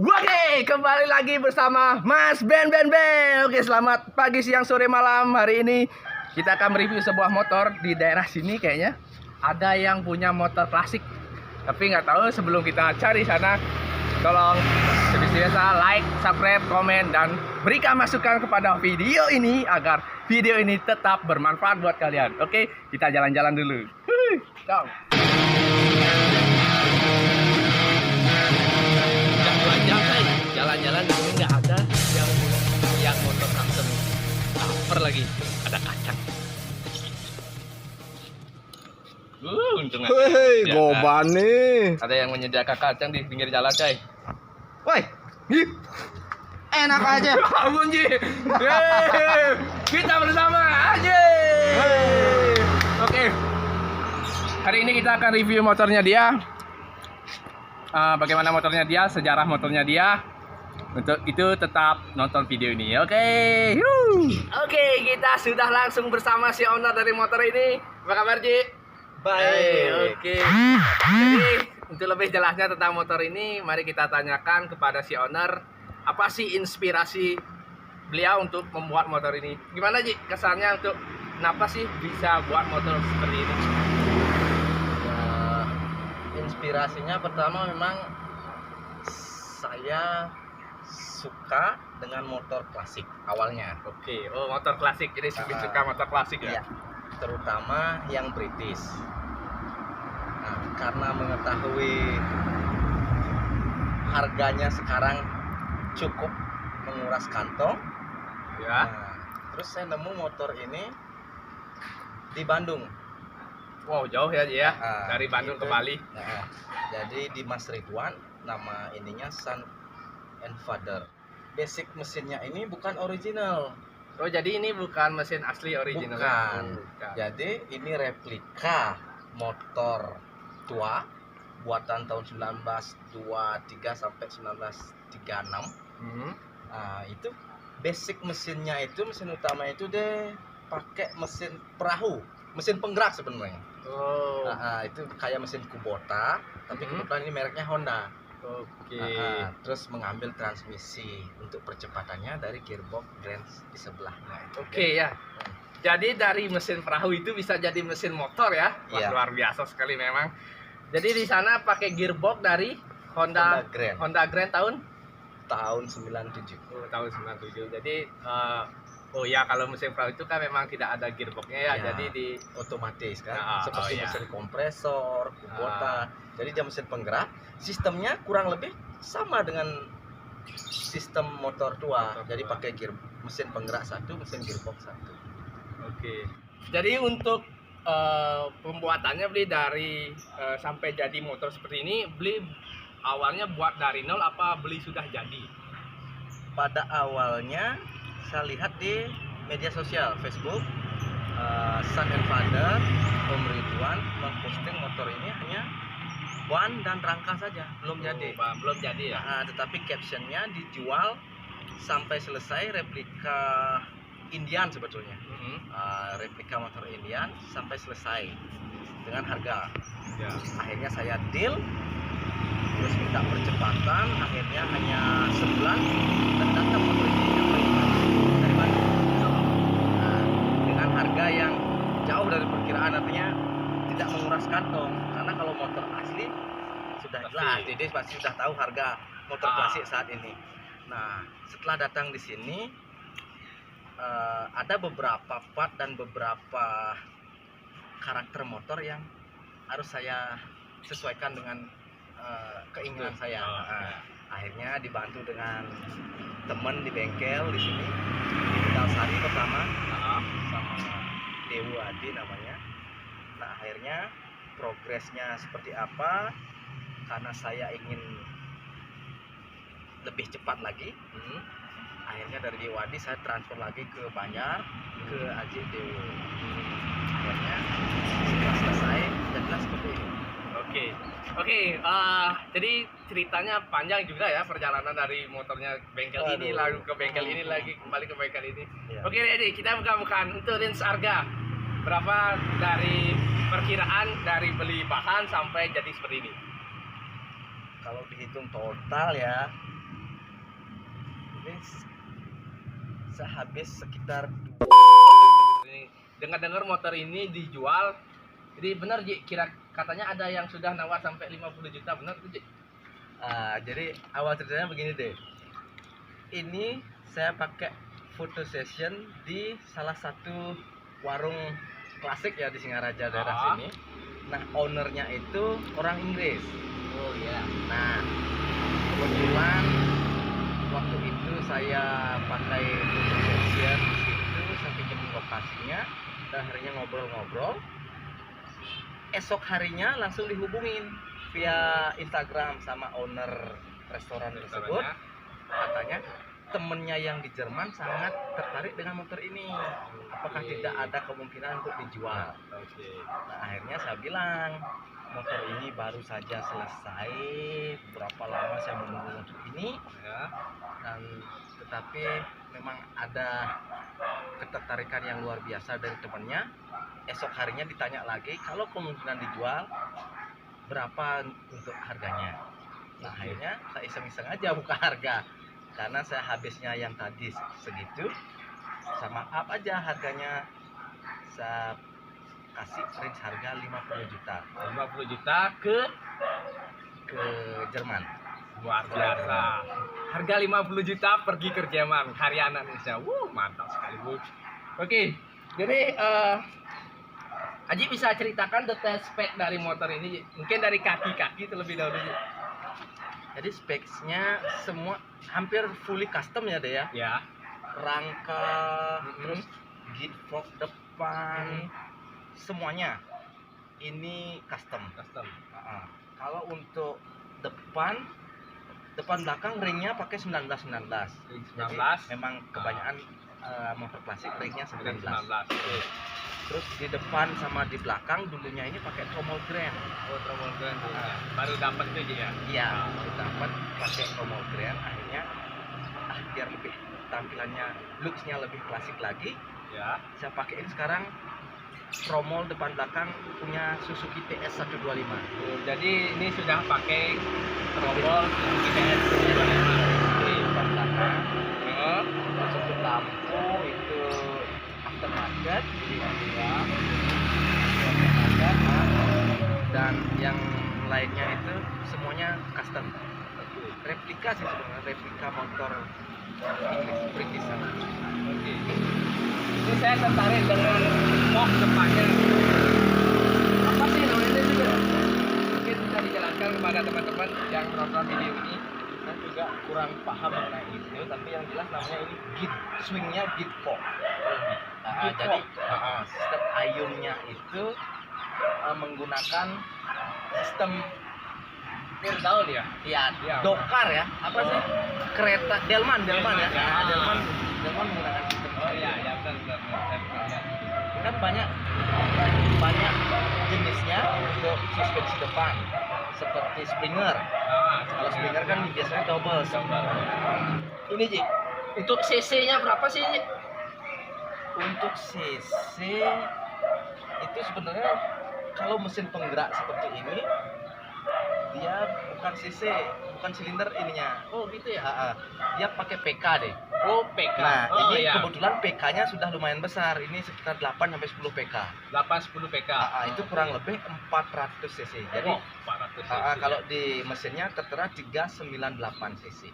Oke, kembali lagi bersama Mas Ben. Oke, selamat pagi, siang, sore, malam. Hari ini kita akan mereview sebuah motor di daerah sini. Kayaknya ada yang punya motor klasik, tapi nggak tahu. Sebelum kita cari sana, tolong seperti biasa like, subscribe, komen, dan berikan masukan kepada video ini agar video ini tetap bermanfaat buat kalian. Oke, kita jalan-jalan dulu. Ciao. Jalan-jalan di sini nggak ada yang motor custom. Lapar lagi, ada kacang. Untung aja. Hei, goban nih. Ada yang menyediakan kacang di pinggir jalan, coy. Woi, enak aja. Ampun, Ji. Yeay, kita bersama aja. Oke. Hari ini kita akan review motornya dia. Bagaimana motornya dia, sejarah motornya dia. Untuk itu tetap nonton video ini, oke? Oke, kita sudah langsung bersama si owner dari motor ini. Apa kabar, Ji? Baik. Oke. Jadi untuk lebih jelasnya tentang motor ini, mari kita tanyakan kepada si owner, apa sih inspirasi beliau untuk membuat motor ini? Gimana, Ji, kesannya untuk kenapa sih bisa buat motor seperti ini? Inspirasinya pertama memang saya suka dengan motor klasik awalnya. Oke, oh motor klasik. Jadi suka motor klasik ya? Iya, terutama yang British. Nah, karena mengetahui harganya sekarang cukup menguras kantong, Ya. nah, terus saya nemu motor ini di Bandung. Wow, jauh ya, Ji, ya? Nah, Dari Bandung itu. ke Bali. Nah, jadi di Mas Ridwan, nama ininya Son and Father. Basic mesinnya ini bukan original. Oh, jadi ini bukan mesin asli original? Bukan. Oh, bukan. Jadi ini replika motor tua buatan tahun 1923 sampai 1936. Hmm. Nah, itu basic mesinnya itu, mesin utama itu deh pakai mesin perahu, mesin penggerak sebenarnya. Oh, Nah, itu kayak mesin Kubota, tapi kebetulan ini mereknya Honda. oke. Terus mengambil transmisi untuk percepatannya dari gearbox Grand di sebelahnya. Oke ya. Jadi dari mesin perahu itu bisa jadi mesin motor ya? Wah, Iya. luar biasa sekali memang. Jadi di sana pakai gearbox dari Honda Grand tahun? Tahun 97. Oh, tahun 97. Jadi oh ya, kalau mesin perahu itu kan memang tidak ada gearboxnya ya. Iya. Jadi di Otomatis kan, Nah, seperti iya. mesin kompresor, Kubota. Jadi dia mesin penggerak, sistemnya kurang lebih sama dengan sistem motor tua. Motor Jadi tua. pakai mesin penggerak satu, mesin gearbox satu. Oke. Jadi untuk pembuatannya beli dari sampai jadi motor seperti ini, beli awalnya buat dari nol apa beli sudah jadi? Pada awalnya saya lihat di media sosial Facebook, Son and Father, Om Ridwan memposting motor ini hanya ban dan rangka saja, belum jadi. Oh, belum jadi ya? Nah, tetapi captionnya dijual sampai selesai replika Indian sebetulnya. Mhm. Replika motor Indian sampai selesai dengan harga. Ya. Akhirnya saya deal, terus minta percepatan, akhirnya hanya sebulan dan datang motor ini dari Bandung. Nah, dengan harga yang jauh dari perkiraan, artinya tidak menguras kantong. Karena kalau motor asli sudah Pasti. jelas, jadi pasti sudah tahu harga motor Ah. klasik saat ini. Nah, setelah datang di sini ada beberapa part dan beberapa karakter motor yang harus saya sesuaikan dengan keinginan saya. Oh, Nah, akhirnya dibantu dengan teman di bengkel di sini, di Tegal Sari pertama, Nah, sama Dewu Adi namanya. Nah, akhirnya progresnya seperti apa, karena saya ingin lebih cepat lagi, akhirnya dari Dewu Adi saya transfer lagi ke Banjar, ke Aji Dewu. Akhirnya setelah selesai jadilah seperti ini. Oke, jadi ceritanya panjang juga ya perjalanan dari motornya bengkel ini Aduh. lalu ke bengkel ini lagi kembali ke bengkel ini. Iya. Oke, jadi kita buka-bukaan untuk range harga berapa dari perkiraan dari beli bahan sampai jadi seperti ini. Kalau dihitung total ya, Ini sehabis sekitar Ini dengar-dengar motor ini dijual. Jadi benar Ji, kira katanya ada yang sudah nawar sampai 50 juta, benar itu Ji? jadi awal ceritanya begini deh. Ini saya pakai foto session di salah satu warung klasik ya di Singaraja daerah sini. Nah, ownernya itu orang Inggris. Oh iya. Nah, kebetulan waktu itu saya pakai foto session di situ, saya pinjemin lokasinya, dan harinya ngobrol-ngobrol. Esok harinya langsung dihubungin via Instagram sama owner restoran tersebut. Katanya temennya yang di Jerman sangat tertarik dengan motor ini. Apakah tidak ada kemungkinan untuk dijual? Nah, akhirnya saya bilang, motor ini baru saja selesai. Berapa lama saya menunggu motor ini? Dan tetapi memang ada ketertarikan yang luar biasa dari temannya. Esok harinya ditanya lagi, kalau kemungkinan dijual berapa untuk harganya. Nah, akhirnya saya iseng-iseng aja buka harga, karena saya habisnya yang tadi segitu, sama up aja harganya. Saya kasih range harga 50 juta 50 juta ke Jerman. luar biasa. Harga 50 juta pergi ke Jerman, karya anak Indonesia. Mantap sekali, Bu. Oke. Jadi Aji bisa ceritakan detail spek dari motor ini, Ji? Mungkin dari kaki-kaki terlebih dahulu, Ji. Jadi speksnya semua hampir fully custom ya deh ya. Ya. Rangka, terus gate fork depan, semuanya ini custom. Kalau untuk depan belakang ringnya pakai 19. Ring Jadi 19. memang kebanyakan motor klasik ringnya 19. 19. Terus di depan sama di belakang dulunya ini pakai trommel grand. Oh, trommel grand. Baru dapat tuh, Ji ya. Iya, dapat pakai trommel grand. Akhirnya biar lebih tampilannya, looksnya lebih klasik lagi. Ya. Saya pakein sekarang trommel depan belakang punya Suzuki TS 125. Jadi ini sudah pakai trommel IPS. Di depan belakang. Terus untuk lampu itu aftermarket, dan yang lainnya itu semuanya custom. Replika sih sebenarnya, replika motor Inggris, British sana. Oke. Ini saya tertarik dengan box depannya. Apa sih namanya juga? Mungkin bisa dijelaskan kepada teman-teman yang nonton video ini. Saya juga kurang paham mengenai itu, tapi yang jelas namanya ini Git swingnya git fork. Git Jadi fork. sistem ayunnya itu menggunakan sistem tear down ya. ya dokar ya, apa sih, kereta Delman ya. Delman, ya. Delman menggunakan sistem Oh iya, ya benar. kan banyak jenisnya untuk suspensi depan, seperti Springer. Kalau Springer kan biasanya double. Ini Ji, untuk CC-nya berapa sih Ji? Untuk CC itu sebenarnya kalau mesin penggerak seperti ini dia bukan CC, bukan silinder ininya. Oh gitu ya. Dia pakai PK deh. Oh PK. Nah, oh, ini iya. kebetulan PK-nya sudah lumayan besar. Ini sekitar 8 sampai 10 PK. 8-10 PK. Itu kurang lebih 400 cc. Jadi 400 cc. kalau di mesinnya tertera 398 cc.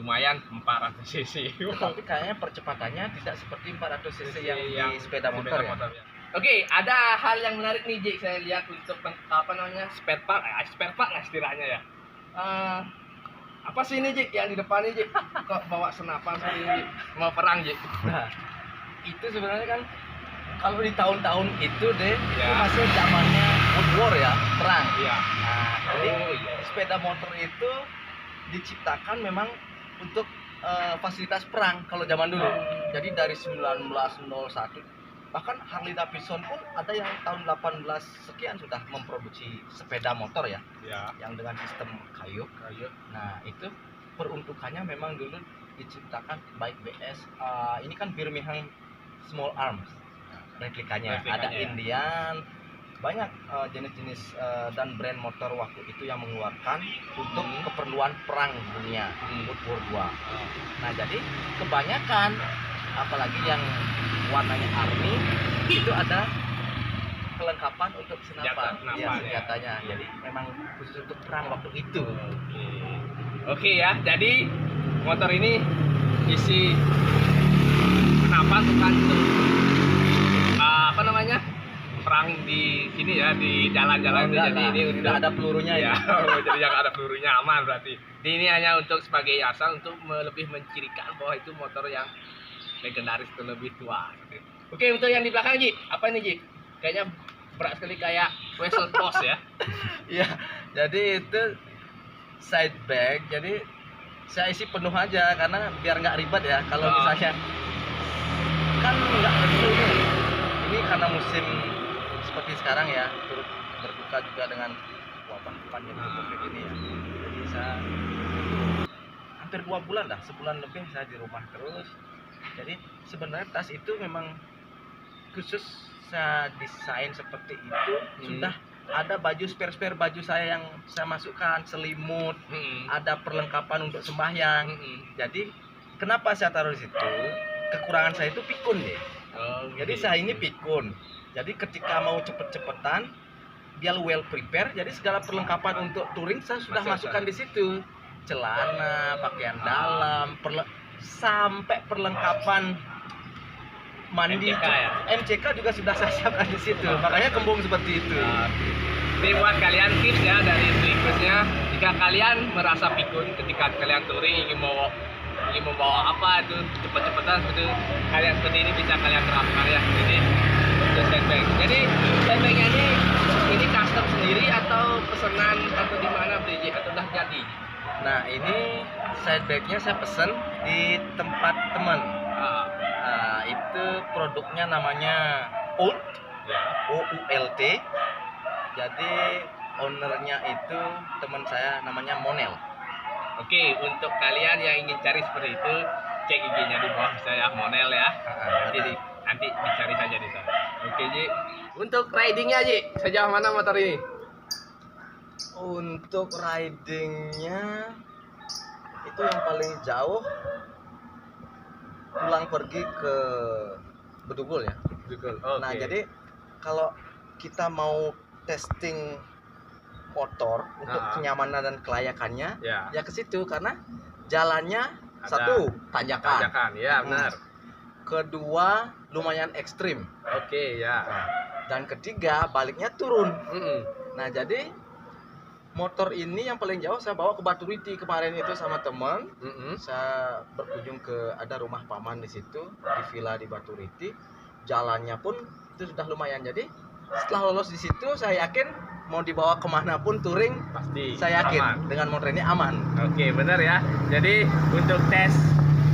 Lumayan 400 cc. Tapi kayaknya percepatannya tidak seperti 400 cc yang di sepeda motor ya. Oke, ada hal yang menarik nih Ji, saya lihat untuk spare part lah istilahnya ya. Apa sih ini Ji yang di depan ini Ji? Kok bawa senapan seperti ini? Mau perang Ji? Nah, itu sebenarnya kan kalau di tahun-tahun itu deh, Ya. itu masih zamannya World War ya, perang. Iya. Nah, jadi iya. sepeda motor itu diciptakan memang untuk fasilitas perang kalau zaman dulu. Jadi dari 1901, bahkan Harley Davidson pun ada yang tahun 18 sekian sudah memproduksi sepeda motor ya, yang dengan sistem kayu. Nah, itu peruntukannya memang dulu diciptakan baik BS. Ini kan Birmingham Small Arms replikanya. Ada ya. Indian, banyak jenis-jenis dan brand motor waktu itu yang mengeluarkan untuk keperluan perang dunia, World War II. Nah, jadi kebanyakan apalagi yang warnanya army itu ada kelengkapan untuk senapan, senjatanya. Jadi memang khusus untuk perang waktu itu. Oke ya, jadi motor ini isi kenapa bukan untuk apa namanya, perang di sini ya, di jalan-jalan. Jadi ini udah ada pelurunya ya. ya. Jadi yang ada pelurunya aman berarti. Ini hanya untuk sebagai asal untuk lebih mencirikan bahwa itu motor yang legendaris atau lebih tua. Oke, untuk yang di belakang Ji, apa ini Ji? Kayaknya berat sekali, kayak whistle post ya. Iya, jadi itu side bag. Jadi saya isi penuh aja karena biar nggak ribet ya. Kalau misalnya kan nggak perlu ini karena musim seperti sekarang ya, turut berduka juga dengan wabah pandemi COVID ini ya. Jadi saya hampir 2 bulan dah, sebulan lebih saya di rumah terus. Jadi sebenarnya tas itu memang khusus saya desain seperti itu. Sudah ada baju spare baju saya yang saya masukkan, selimut, ada perlengkapan untuk sembahyang. Jadi kenapa saya taruh di situ? Kekurangan saya itu pikun deh. Jadi saya ini pikun. Jadi ketika mau cepet-cepetan, dia well prepare. Jadi segala perlengkapan untuk touring saya sudah masukkan di situ. Celana, pakaian dalam, sampai perlengkapan mandi, MCK ya? MCK juga sudah saya siapkan di situ. Makanya kembung seperti itu. Ini buat kalian tips ya dari Trikbusnya. Jika kalian merasa pikun ketika kalian touring ingin membawa apa itu cepet-cepetan seperti itu, kalian seperti ini bisa kalian terapkan ya. Jadi untuk sandbag. Jadi sandbagnya ini custom sendiri atau pesanan atau di mana beli atau udah jadi? Nah, ini side bagnya saya pesen di tempat teman. Itu produknya namanya Oult, OULT. Jadi ownernya itu teman saya namanya Monel. Oke, untuk kalian yang ingin cari seperti itu, cek IG-nya di bawah saya, Monel ya. Nanti dicari saja di sana. Oke Ji. Untuk ridingnya Ji, sejauh mana motor ini? Untuk ridingnya itu yang paling jauh pulang pergi ke Bedugul ya. Bedugul. Nah, jadi kalau kita mau testing motor untuk kenyamanan dan kelayakannya, ya ke situ karena jalannya satu tanjakan. Ya benar. Kedua lumayan ekstrim. Oke ya. Dan ketiga baliknya turun. Nah, jadi motor ini yang paling jauh saya bawa ke Batu Riti kemarin itu sama teman. Saya berkunjung ke ada rumah paman di situ, di villa di Batu Riti. Jalannya pun itu sudah lumayan. Jadi setelah lolos di situ, saya yakin mau dibawa kemanapun touring pasti saya yakin aman. Dengan motor ini aman. Oke, benar ya. Jadi untuk tes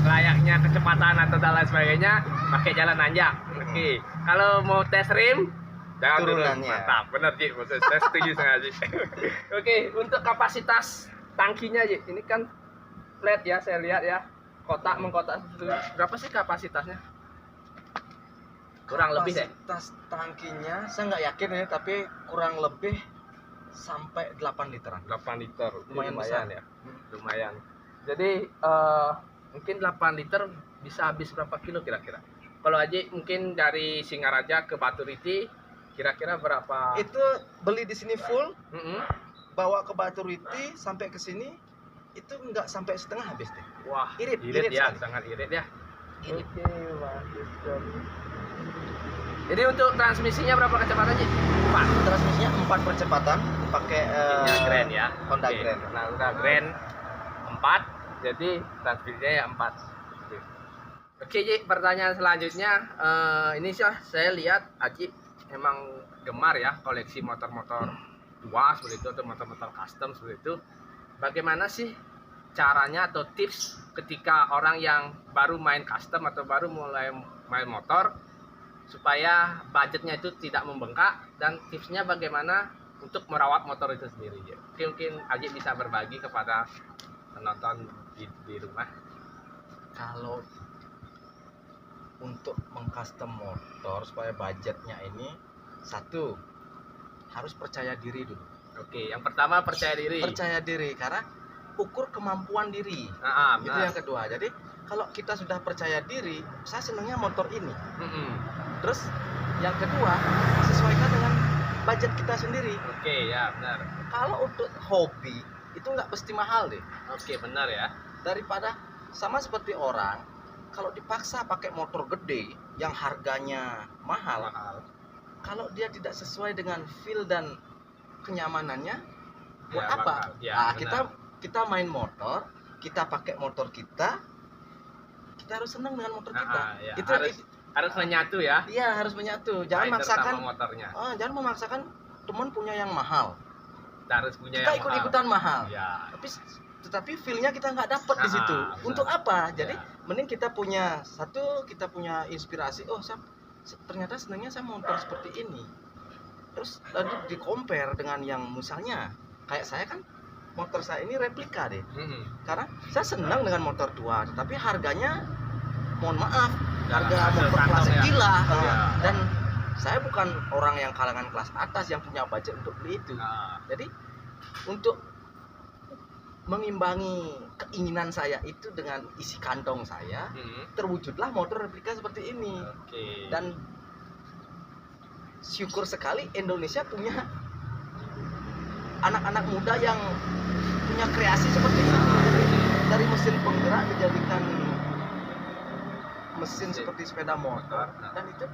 layaknya kecepatan atau dan lain sebagainya pakai jalan nanjak. Oke. Kalau mau tes rim jangan turun. Mantap, benar Ji. Saya setuju sama Ji. Oke, untuk kapasitas tangkinya Ji, ini kan flat ya, saya lihat ya. Kotak mengkotak. Berapa sih kapasitasnya? Kurang lebih deh. Kapasitas tangkinya saya nggak yakin ya, tapi kurang lebih sampai 8 literan. 8 liter. Lumayan besar ya. Lumayan. Jadi mungkin 8 liter bisa habis berapa kilo kira-kira? Kalau aja mungkin dari Singaraja ke Batu Riti kira-kira berapa? Itu beli di sini full, bawa ke Batu Riti sampai ke sini itu nggak sampai setengah habis deh. Wah, irit ya, sekali. Sangat irit ya. Irit. Oke, bagus sekali. Jadi untuk transmisinya berapa kecepatan sih? 4. Transmisinya 4 percepatan, pakai Grand ya. Honda Grand. Nah, Honda Grand 4, jadi transmisinya ya 4. Oke, Ji, pertanyaan selanjutnya, ini sih saya lihat Aji emang gemar ya koleksi motor-motor tua seperti itu atau motor-motor custom seperti itu. Bagaimana sih caranya atau tips ketika orang yang baru main custom atau baru mulai main motor supaya budgetnya itu tidak membengkak, dan tipsnya bagaimana untuk merawat motor itu sendiri ya? Mungkin Aji bisa berbagi kepada penonton di rumah. Kalau untuk mengcustom motor supaya budgetnya ini, satu, harus percaya diri dulu. Oke, yang pertama percaya diri. Percaya diri karena ukur kemampuan diri. Itu Benar. yang kedua. Jadi kalau kita sudah percaya diri, saya senangnya motor ini. Mm-mm. Terus yang kedua, sesuaikan dengan budget kita sendiri. Oke, ya benar. Kalau untuk hobi itu nggak mesti mahal deh. Oke, benar ya. Daripada sama seperti orang, kalau dipaksa pakai motor gede yang harganya mahal, kalau dia tidak sesuai dengan feel dan kenyamanannya, buat Ya, apa? mahal. Ya, Nah, benar. kita main motor, kita pakai motor kita harus senang dengan motor kita. Ya. Itu harus menyatu ya. iya, harus menyatu. Jangan Rider maksakan sama motornya. jangan memaksakan teman punya yang mahal. Kita harus punya Kita yang ikut-ikutan mahal. Ya. Tetapi feel-nya kita nggak dapat di situ. benar. Untuk apa? Jadi Ya. mending kita punya inspirasi. Oh, ternyata senangnya saya motor seperti ini. Terus lalu di compare dengan yang misalnya kayak saya kan motor saya ini replika deh. Mm-mm. Karena saya senang dengan motor tua, tetapi harganya mohon maaf, Dalam harga hasil motor kelas kantong ya. gila. Iya. Dan saya bukan orang yang kalangan kelas atas yang punya budget untuk beli itu. Jadi untuk mengimbangi keinginan saya itu dengan isi kantong saya, terwujudlah motor replika seperti ini. Oke. Dan syukur sekali Indonesia punya anak-anak muda yang punya kreasi seperti ini. Dari mesin penggerak dijadikan mesin seperti sepeda motor, dan itu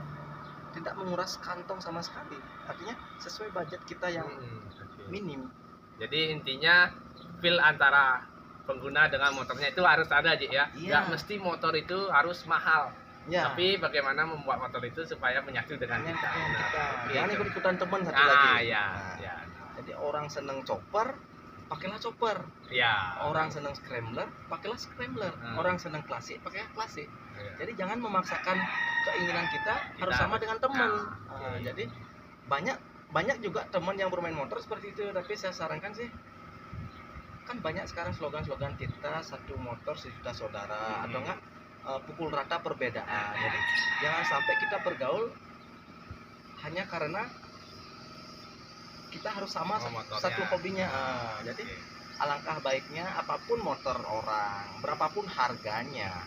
tidak menguras kantong sama sekali. Artinya sesuai budget kita yang Oke. minim. Jadi intinya feel antara pengguna dengan motornya itu harus ada Ji ya. Iya. Nggak mesti motor itu harus mahal. Ya. Tapi bagaimana membuat motor itu supaya menyatu dengan Dengan kita. kita. Nah, Jangan gitu. ikut-ikutan teman satu lagi. Ya, Nah, ya. Jadi orang seneng chopper, pakailah chopper. Ya. Orang seneng scrambler, pakailah scrambler. Orang seneng klasik, pakailah klasik. Ya. Jadi jangan memaksakan keinginan kita harus Kita- sama dengan teman. Nah, Jadi banyak juga teman yang bermain motor seperti itu. Tapi saya sarankan sih, kan banyak sekarang slogan-slogan kita satu motor sejuta saudara, atau enggak pukul rata perbedaan. Jadi jangan sampai kita bergaul hanya karena kita harus sama motornya. satu hobinya. Jadi alangkah baiknya apapun motor orang, berapapun harganya,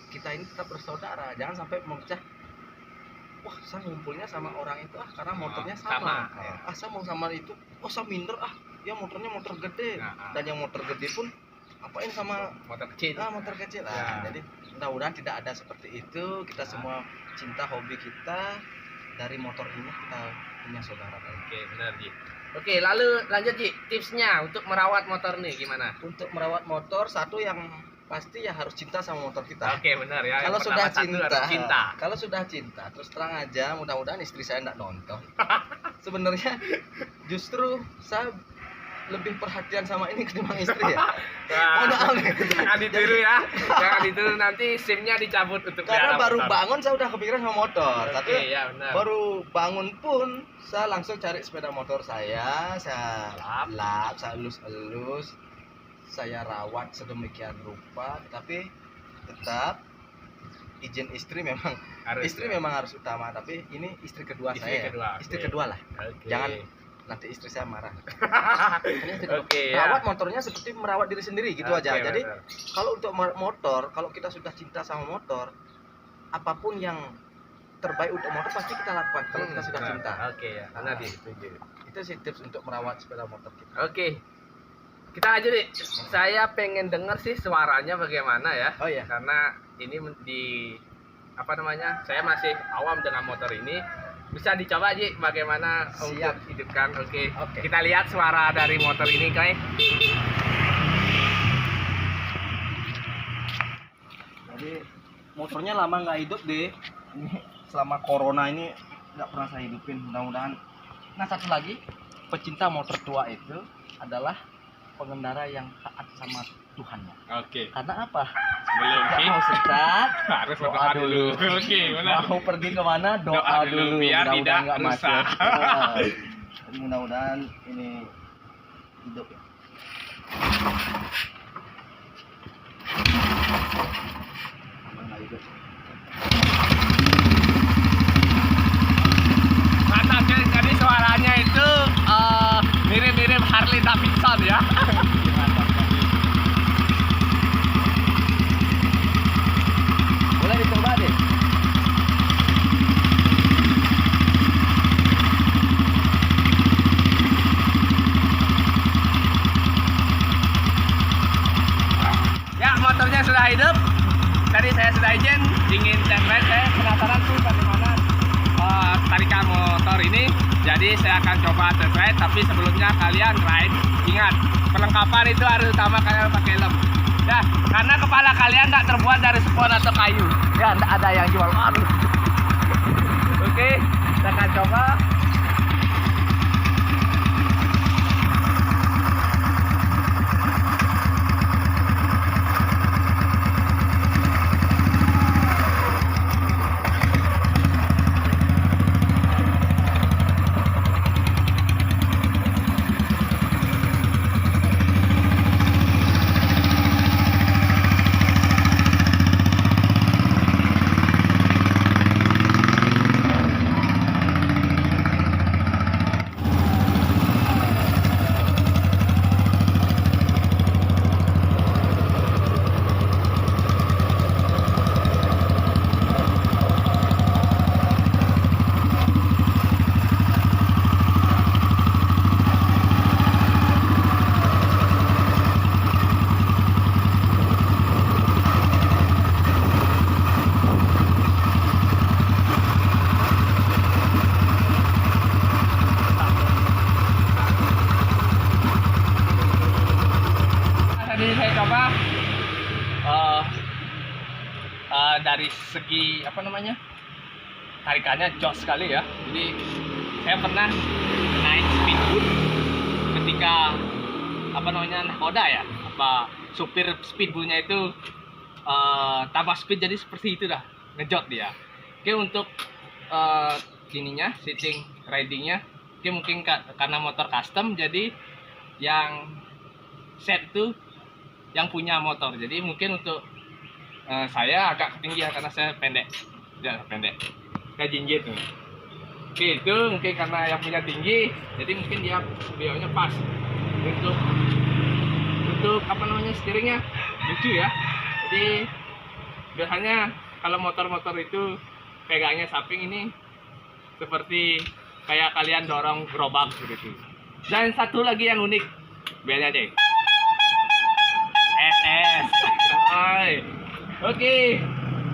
kita ini tetap bersaudara. Jangan sampai memecah. Wah, saya ngumpulnya sama orang itu karena motornya sama. sama. Saya mau sama itu. Oh, saya minder dia motornya motor gede. Dan yang motor gede pun apain sama motor kecil. motor kecil. Ya. Jadi mudah-mudahan tidak ada seperti itu. Kita semua cinta hobi kita, dari motor ini kita punya saudara baik. Oke, benar Ji. Oke, lalu lanjut Ji, tipsnya untuk merawat motor nih gimana? Untuk merawat motor, satu yang pasti ya harus cinta sama motor kita. Oke, benar ya. Kalau Yang sudah pertama satu harus cinta. Kalau sudah cinta, terus terang aja, mudah-mudahan istri saya tidak nonton. Sebenarnya justru saya lebih perhatian sama ini ketimbang istri ya. Wah, Maaf nih. jangan ditiru ya. Jangan ditiru, nanti SIM-nya dicabut untuk Karena pelihara baru motor. bangun saya udah kepikiran sama motor. Oke, Tapi ya benar. baru bangun pun saya langsung cari sepeda motor saya lap, saya elus-elus, saya rawat sedemikian rupa. Tapi tetap izin istri memang memang harus utama. Tapi ini istri kedua Istri saya. kedua, Istri oke. kedua lah. Oke. Jangan nanti istri saya marah. Oke, ya. Merawat motornya seperti merawat diri sendiri gitu Oke, aja. Jadi benar. kalau untuk motor, kalau kita sudah cinta sama motor, apapun yang terbaik untuk motor pasti kita lakukan kalau kita sudah benar. cinta. Oke ya, benar Ji, setuju. Itu sih tips untuk merawat sepeda motor kita. Oke. Kita aja deh. Saya pengen dengar sih suaranya bagaimana ya. Oh iya. Karena ini saya masih awam dengan motor ini. Bisa dicoba Ji bagaimana Siap. untuk hidupkan. Oke. Oke. Kita lihat suara dari motor ini, guys. Jadi motornya lama nggak hidup deh. Ini selama corona ini nggak pernah saya hidupin. Mudah-mudahan. Nah, satu lagi, pecinta motor tua itu adalah pengendara yang taat sama Tuhannya. Oke. Karena apa? Sebelum Nggak mau sekat, harus doa berdoa dulu. dulu. Oke, benar. mau pergi kemana doa, Doa dulu, dulu biar mudah-mudahan tidak nggak rusak. macet. Nah, jadi mudah-mudahan ini hidup ya. Nggak hidup. Mantap guys, jadi sudah hidup. Tadi saya sudah izin ingin test ride. Saya penasaran sih bagaimana tarikan motor ini. Jadi saya akan coba test ride. Tapi sebelumnya kalian ride, ingat perlengkapan itu harus utama, kalian pakai helm. Ya, karena kepala kalian tidak terbuat dari spon atau kayu. Ya, tidak ada yang jual. Aduh. Oke, kita akan coba. Tadi saya coba dari segi apa namanya, tarikannya jos sekali ya. Jadi saya pernah naik speedboat ketika apa namanya, nakoda ya, apa supir speedboatnya itu tambah speed, jadi seperti itu dah, ngejot dia. Oke, untuk ininya, sitting ridingnya, oke, mungkin karena motor custom, jadi yang set itu yang punya motor, jadi mungkin untuk saya agak ketinggian karena saya pendek, ya pendek, kayak jinjit nih. Oke, itu mungkin karena yang punya tinggi, jadi mungkin dia beliaunya pas. Untuk apa namanya, steeringnya lucu ya. Jadi biasanya kalau motor-motor itu pegangnya samping, ini seperti kayak kalian dorong gerobak begitu. Dan satu lagi yang unik, biarnya deh. SS. Hai. Oke.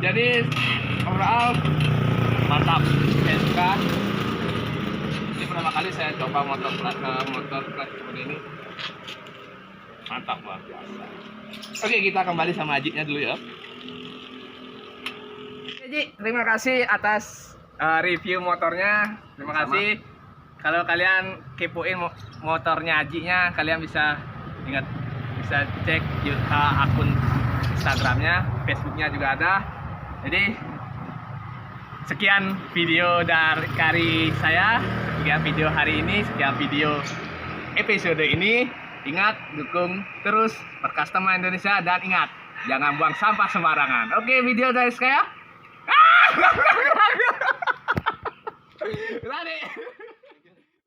Jadi overall mantap. Saya suka. Ini pertama kali saya coba motor plat seperti ini. Mantap, luar biasa. Oke, kita kembali sama Ajiknya dulu ya. Jadi terima kasih atas review motornya. Terima kasih. Kalau kalian kepoin motornya Ajiknya, kalian bisa ingat, bisa cek akun Instagramnya, Facebooknya juga ada. Jadi sekian video dari saya, sekian video hari ini, sekian video episode ini. Ingat, dukung terus Perkastoma Indonesia, dan ingat, jangan buang sampah sembarangan. Oke, video dari saya. Ready?